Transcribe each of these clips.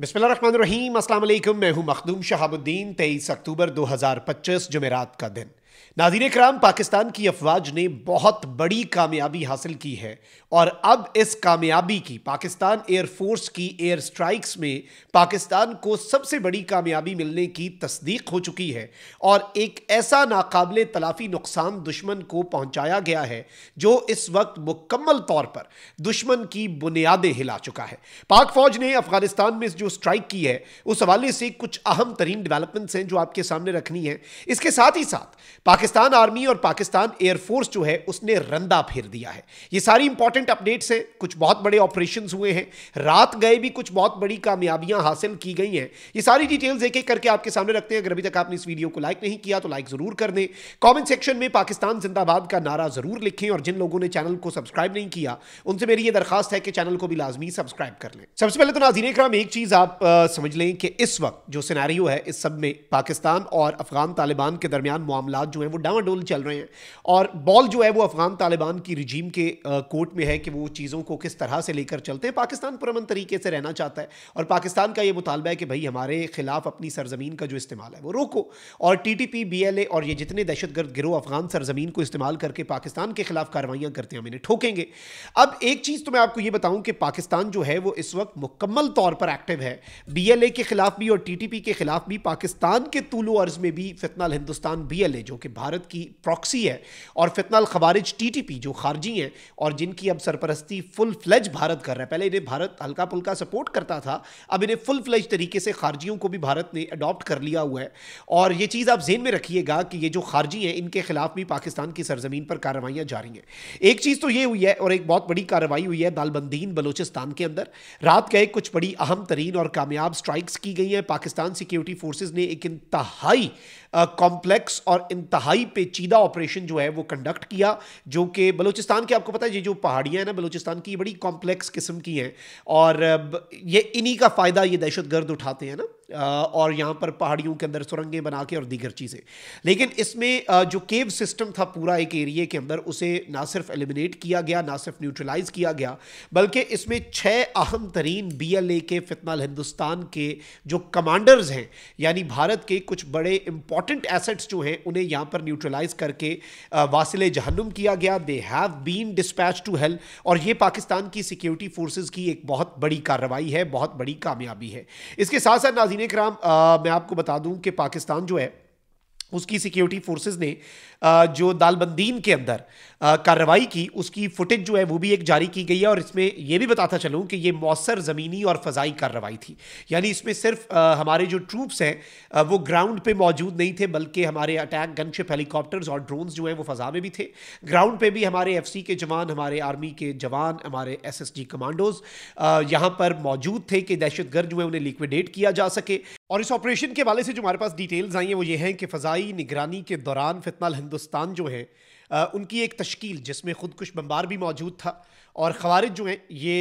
बिस्मिल्लाहिर्रहमानिर्रहीम, अस्सलाम वालेकुम। मैं हूं मखदूम शहाबुद्दीन। 23 अक्टूबर 2025 जुमेरात का दिन। नाज़रीन कराम, पाकिस्तान की अफवाज ने बहुत बड़ी कामयाबी हासिल की है और अब इस कामयाबी की पाकिस्तान एयरफोर्स की एयर स्ट्राइक्स में पाकिस्तान को सबसे बड़ी कामयाबी मिलने की तस्दीक हो चुकी है और एक ऐसा नाकाबिले तलाफी नुकसान दुश्मन को पहुंचाया गया है जो इस वक्त मुकम्मल तौर पर दुश्मन की बुनियादें हिला चुका है। पाक फौज ने अफगानिस्तान में जो स्ट्राइक की है उस हवाले से कुछ अहम तरीन डेवलपमेंट्स हैं जो आपके सामने रखनी है। इसके साथ ही साथ पाकिस्तान आर्मी और पाकिस्तान एयरफोर्स जो है उसने रंदा फेर दिया है। ये सारी इंपॉर्टेंट अपडेट्स हैं। कुछ बहुत बड़े ऑपरेशंस हुए हैं, रात गए भी कुछ बहुत बड़ी कामयाबियां हासिल की गई हैं। ये सारी डिटेल्स एक एक करके आपके सामने रखते हैं। अगर अभी तक आपने इस वीडियो को लाइक नहीं किया तो लाइक जरूर कर दें। कमेंट सेक्शन में पाकिस्तान जिंदाबाद का नारा जरूर लिखें और जिन लोगों ने चैनल को सब्सक्राइब नहीं किया उनसे मेरी ये दरखास्त है कि चैनल को भी लाजमी सब्सक्राइब कर लें। सबसे पहले तो नाज़रीन इकराम एक चीज आप समझ लें कि इस वक्त जो सिनेरियो है इस सब में पाकिस्तान और अफगान तालिबान के दरमियान मामलात जो हैं वो डामाडोल चल रहे हैं और बॉल जो है वो अफगान तालिबान की रिजीम के कोर्ट में है कि वो चीज़ों को किस तरह से लेकर चलते हैं। पाकिस्तान पुरअमन तरीके से रहना चाहता है और पाकिस्तान का ये मुतालबा है कि भाई हमारे खिलाफ अपनी सरजमीन का जो इस्तेमाल है वो रोको और TTP BLA और ये जितने दहशतगर्द गिरोह अफगान सरजमीन को इस्तेमाल करके पाकिस्तान के खिलाफ कार्रवाइयाँ करते हैं हम इन्हें ठोकेंगे। अब एक चीज़ तो मैं आपको ये बताऊं कि पाकिस्तान जो है वो इस वक्त मुकम्मल तौर पर एक्टिव है। BLA के खिलाफ भी और TTP के खिलाफ भी। पाकिस्तान के तूलो अर्ज में भी फितनल हिंदुस्तान BLA जो कि भारत की प्रॉक्सी है और फितनल खवारिज TTP जो खारजी हैं और जिनकी अब सरपरस्ती फुल फ्लेज भारत कर रहा है। पहले इन्हें भारत हल्का फुल्का सपोर्ट करता था, अब इन्हें फुल फ्लेज तरीके से खारजियों को भी भारत ने अडॉप्ट कर लिया हुआ है। और ये चीज़ आप जेहन में रखिएगा कि ये जो खारजी हैं इनके खिलाफ भी पाकिस्तान की सरजमीन पर कार्रवाइयाँ जारी हैं। एक चीज़ तो ये हुई है और एक बहुत बड़ी कार्रवाई हुई है दालबंदीन बलोचिस्तान के अंदर। रात गए कुछ बड़ी अहम तरीन और कामयाब स्ट्राइक्स की गई हैं। पाकिस्तान सिक्योरिटी फोर्सेज ने एक इंतहाई कॉम्प्लेक्स और इंतहाई पेचीदा ऑपरेशन जो है वो कंडक्ट किया, जो कि बलूचिस्तान के आपको पता है ये जो पहाड़ियाँ हैं ना बलूचिस्तान की बड़ी कॉम्प्लेक्स किस्म की हैं और ये इन्हीं का फ़ायदा ये दहशतगर्द उठाते हैं ना और यहाँ पर पहाड़ियों के अंदर सुरंगें बना के और दीगर चीज़ें। लेकिन इसमें जो केव सिस्टम था पूरा एक एरिया के अंदर उसे ना सिर्फ एलिमिनेट किया गया ना सिर्फ न्यूट्रलाइज किया गया बल्कि इसमें 6 अहम तरीन BLA के फितनल हिंदुस्तान के जो कमांडर्स हैं यानी भारत के कुछ बड़े इंपॉर्टेंट एसेट्स जो हैं उन्हें यहाँ पर न्यूट्रलाइज करके वासिले जहन्नुम किया गया। They have been dispatch to hell और ये पाकिस्तान की सिक्योरिटी फोर्सेज की एक बहुत बड़ी कार्रवाई है, बहुत बड़ी कामयाबी है। इसके साथ साथ नाज़रीन इकराम मैं आपको बता दूं कि पाकिस्तान जो है उसकी सिक्योरिटी फोर्सेज ने जो दालबंदीन के अंदर कार्रवाई की उसकी फुटेज जो है वो भी एक जारी की गई है और इसमें यह भी बताता चलूं कि ये मौसर ज़मीनी और फ़ज़ाई कार्रवाई थी। यानी इसमें सिर्फ हमारे जो ट्रूप्स हैं वो ग्राउंड पे मौजूद नहीं थे बल्कि हमारे अटैक गनशिप हेलीकॉप्टर्स और ड्रोन्स जो हैं वो फ़ज़ा में भी थे। ग्राउंड पे भी हमारे FC के जवान, हमारे आर्मी के जवान, हमारे SSG कमांडोज यहाँ पर मौजूद थे कि दहशतगर्द जो है उन्हें लिक्विडेट किया जा सके। और इस ऑपरेशन के हवाले से जो हमारे पास डिटेल्स आई हैं वो ये हैं कि फ़ज़ाई निगरानी के दौरान फितनल हिंदुस्तान जो है उनकी एक तश्कील जिसमें खुदकुश बम्बार भी मौजूद था और खवारिज जो हैं ये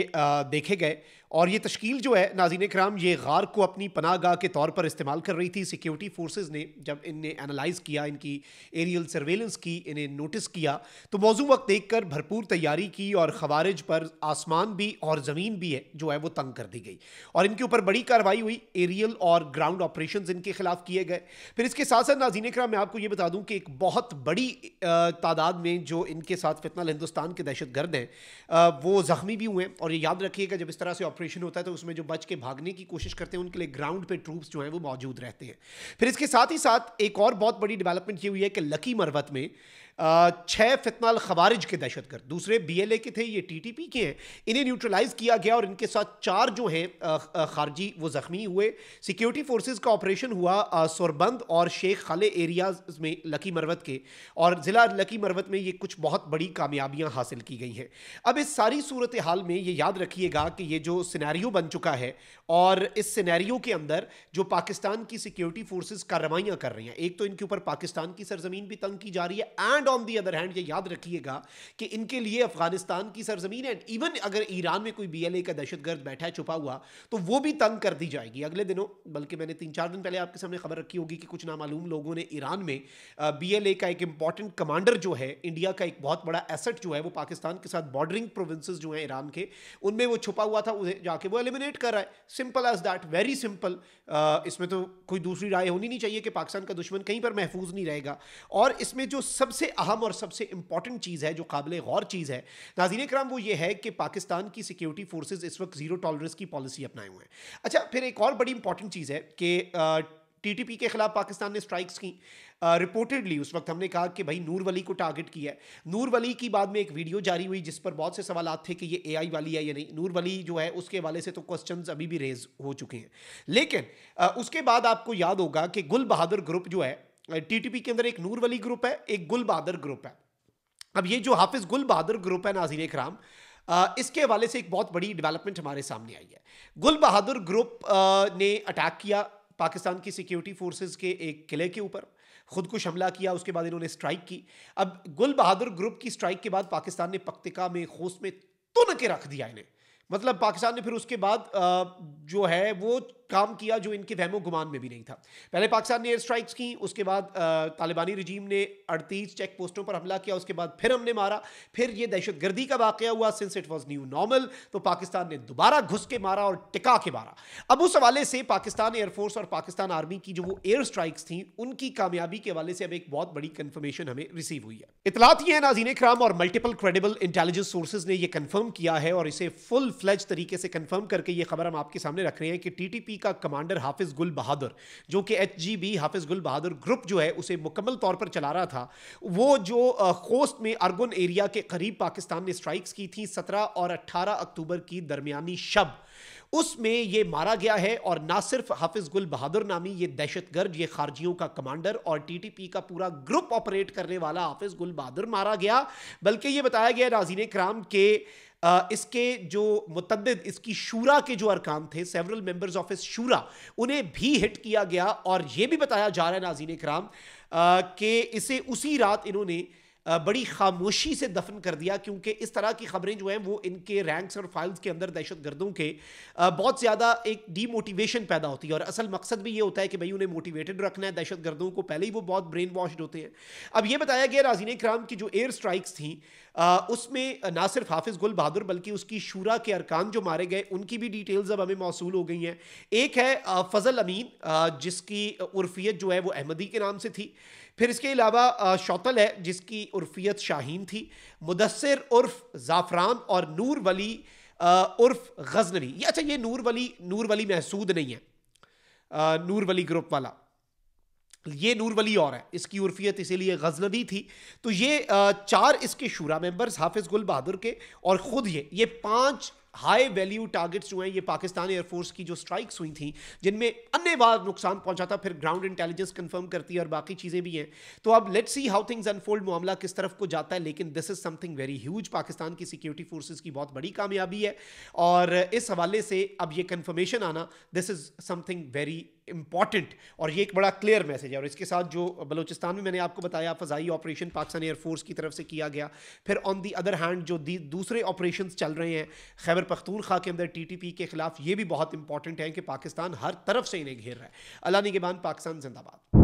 देखे गए और ये तश्कील जो है नाज़रीन इकराम ये गार को अपनी पनाहगाह के तौर पर इस्तेमाल कर रही थी। सिक्योरिटी फोर्सेज ने जब इन्हें एनालाइज़ किया, इनकी एरियल सर्वेलेंस की, इन्हें नोटिस किया तो मौजू वक्त देखकर भरपूर तैयारी की और खवारिज पर आसमान भी और ज़मीन भी है जो है वो तंग कर दी गई और इनके ऊपर बड़ी कार्रवाई हुई। एरियल और ग्राउंड ऑपरेशन इनके खिलाफ किए गए। फिर इसके साथ साथ नाज़रीन इकराम मैं आपको ये बता दूँ कि एक बहुत बड़ी तादाद में जो इनके साथ फितनल हिंदुस्तान के दहशतगर्द हैं वो ज़ख्मी भी हुए हैं और ये याद रखिएगा जब इस तरह से ऑपरेशन होता है तो उसमें जो बच के भागने की कोशिश करते हैं उनके लिए ग्राउंड पे ट्रूप्स जो हैं वो मौजूद रहते हैं। फिर इसके साथ ही साथ एक और बहुत बड़ी डेवलपमेंट ये हुई है कि लकी मरवत में 6 फितनल खवारिज के दहशतगर्द, दूसरे BLA के थे, ये TTP के हैं, इन्हें न्यूट्रलाइज किया गया और इनके साथ 4 जो हैं खारजी वो जख्मी हुए। सिक्योरिटी फोर्सेज का ऑपरेशन हुआ सोरबंद और शेख खाले एरियाज में लकी मरवत के और ज़िला लकी मरवत में ये कुछ बहुत बड़ी कामयाबियां हासिल की गई हैं। अब इस सारी सूरत हाल में ये याद रखिएगा कि ये जो सिनेरियो बन चुका है और इस सिनेरियो के अंदर जो पाकिस्तान की सिक्योरिटी फोर्सेज कार्रवाइयाँ कर रही हैं, एक तो इनके ऊपर पाकिस्तान की सरजमीन भी तंग की जा रही है and on the other hand ये याद रखिएगा कि इनके लिए अफगानिस्तान की सरजमीन है। इवन अगर ईरान में कोई BLA का दहशतगर्द बैठा है छुपा हुआ, तो वो भी तंग कर दी जाएगी अगले दिनों। बल्कि मैंने 3-4 दिन पहले आपके सामने खबर रखी होगी कि कुछ नामालूम लोगों ने ईरान में BLA का एक इंपॉर्टेंट कमांडर जो है, इंडिया का एक बहुत बड़ा एसेट जो है, वो पाकिस्तान के साथ बॉर्डरिंग प्रोविंसेस जो है ईरान के, उनमें वो छुपा हुआ था, उसे जाके वो एलिमिनेट कर रहा है। Simple as that, very simple. इसमें तो कोई दूसरी राय होनी नहीं चाहिए कि पाकिस्तान का दुश्मन कहीं पर महफूज नहीं रहेगा। और इसमें जो सबसे अहम और सबसे इंपॉर्टेंट चीज़ है, जो काबिल गौर चीज़ है नाज़रीन इकराम, वो ये है कि पाकिस्तान की सिक्योरिटी फोर्सेज इस वक्त जीरो टॉलरेंस की पॉलिसी अपनाए हुए हैं। अच्छा, फिर एक और बड़ी इंपॉर्टेंट चीज़ है कि TTP के खिलाफ पाकिस्तान ने स्ट्राइक्स की। रिपोर्टेडली उस वक्त हमने कहा कि भाई नूर वली को टारगेट किया है। नूर वली की बाद में एक वीडियो जारी हुई जिस पर बहुत से सवालात थे कि ये AI वाली है या नहीं। नूर वली जो है उसके हवाले से तो क्वेश्चंस अभी भी रेज हो चुके हैं। लेकिन उसके बाद आपको याद होगा कि गुल बहादुर ग्रुप जो है, TTP के अंदर एक नूर वली ग्रुप है, एक गुल बहादुर ग्रुप है। अब ये जो हाफिज गुल बहादुर ग्रुप है नाज़रीन इकराम, इसके हवाले से एक बहुत बड़ी डेवलपमेंट हमारे सामने आई है। गुल बहादुर ग्रुप ने अटैक किया पाकिस्तान की सिक्योरिटी फोर्सेस के एक किले के ऊपर, खुद कुछ हमला किया, उसके बाद इन्होंने स्ट्राइक की। अब गुल बहादुर ग्रुप की स्ट्राइक के बाद पाकिस्तान ने पक्तिका में, खोस्त में तुन के रख दिया इन्हें। मतलब पाकिस्तान ने फिर उसके बाद जो है वो काम किया जो इनके वहमो गुमान में भी नहीं था। पहले पाकिस्तान ने एयर स्ट्राइक्स की, उसके बाद तालिबानी रजीम ने 38 चेक पोस्टों पर हमला किया, उसके बाद फिर हमने मारा, फिर ये दहशतगर्दी का वाकया हुआ। Since it was new normal, तो पाकिस्तान ने दोबारा घुस के मारा और टिका के मारा। अब उस हवाले से पाकिस्तान एयरफोर्स और पाकिस्तान आर्मी की जो वो एयर स्ट्राइक्स थी, उनकी कामयाबी के हवाले से अब एक बहुत बड़ी कंफर्मेशन हमें रिसीव हुई है। इतलात ये है नाज़रीन इकराम, और मल्टीपल क्रेडिबल इंटेलिजेंस सोर्सेज ने ये कंफर्म किया है और इसे फुल फ्लेज तरीके से कंफर्म करके ये खबर हम आपके सामने रख रहे हैं कि TTP का कमांडर हाफिज गुल बहादुर, जो कि HGB हाफिज गुल बहादुर ग्रुप जो है उसे मुकम्मल तौर पर चला रहा था, वो जो खोस्त में अरगुन एरिया के करीब पाकिस्तान ने स्ट्राइक्स की थी 17 और 18 अक्टूबर की दरमियानी शब, उसमें ये मारा गया है। और ना सिर्फ हाफिज गुल बहादुर नामी ये दहशतगर्द, ये खारजियों का कमांडर और TTP का पूरा ग्रुप ऑपरेट करने वाला हाफिज गुल बहादुर मारा गया, बल्कि ये बताया गया नाज़रीन इकराम के इसके जो मुतद्दिद, इसकी शूरा के जो अरकान थे, सेवरल मेंबर्स ऑफ इस शूरा, उन्हें भी हिट किया गया। और यह भी बताया जा रहा है नाज़रीन इकराम कि इसे उसी रात इन्होंने बड़ी खामोशी से दफन कर दिया, क्योंकि इस तरह की खबरें जो हैं वो इनके रैंक्स और फाइल्स के अंदर दहशतगर्दों के बहुत ज़्यादा एक डीमोटिवेशन पैदा होती है। और असल मकसद भी ये होता है कि भाई उन्हें मोटिवेटेड रखना है, दहशतगर्दों को पहले ही वो बहुत ब्रेन वॉश्ड होते हैं। अब ये बताया गया नाज़रीन इकराम की जो एयर स्ट्राइक्स थी उसमें ना सिर्फ हाफिज गुल बहादुर बल्कि उसकी शूरा के अरकान जो मारे गए, उनकी भी डिटेल्स अब हमें मौसूल हो गई हैं। एक है फजल अमीन, जिसकी उर्फियत जो है वो अहमदी के नाम से थी। फिर इसके अलावा शौतल है, जिसकी उर्फियत शाहीन थी। मुदस्सिर उर्फ ज़ाफ़रान और नूर वली उर्फ गजनवी। अच्छा, ये नूर वली महसूद नहीं है, नूर वली ग्रुप वाला, ये नूर वली और है, इसकी उर्फियत इसीलिए गजनवी थी। तो ये 4 इसके शूरा मेंबर्स हाफिज गुल बहादुर के और खुद ये 5 हाई वैल्यू टारगेट्स जो हैं, ये पाकिस्तान एयरफोर्स की जो स्ट्राइक्स हुई थी, जिनमें अन्यवार नुकसान पहुंचा था, फिर ग्राउंड इंटेलिजेंस कंफर्म करती है और बाकी चीज़ें भी हैं। तो अब let's see how things unfold, मामला किस तरफ को जाता है। लेकिन this is something very huge, Pakistan की सिक्योरिटी फोर्सेज की बहुत बड़ी कामयाबी है। और इस हवाले से अब ये कंफर्मेशन आना, this is something very important, और ये एक बड़ा क्लियर मैसेज है। और इसके साथ जो बलोचिस्तान में मैंने आपको बताया फ़ज़ाई ऑपरेशन पाकिस्तान एयरफोर्स की तरफ से किया गया, फिर ऑन दी अदर हैंड जो दूसरे ऑपरेशन चल रहे हैं खैबर पख्तूनख्वा के अंदर TTP के खिलाफ, ये भी बहुत इंपॉर्टेंट है कि पाकिस्तान हर तरफ से इन्हें घेर रहा है। अल्लाह निगहबान, पाकिस्तान जिंदाबाद।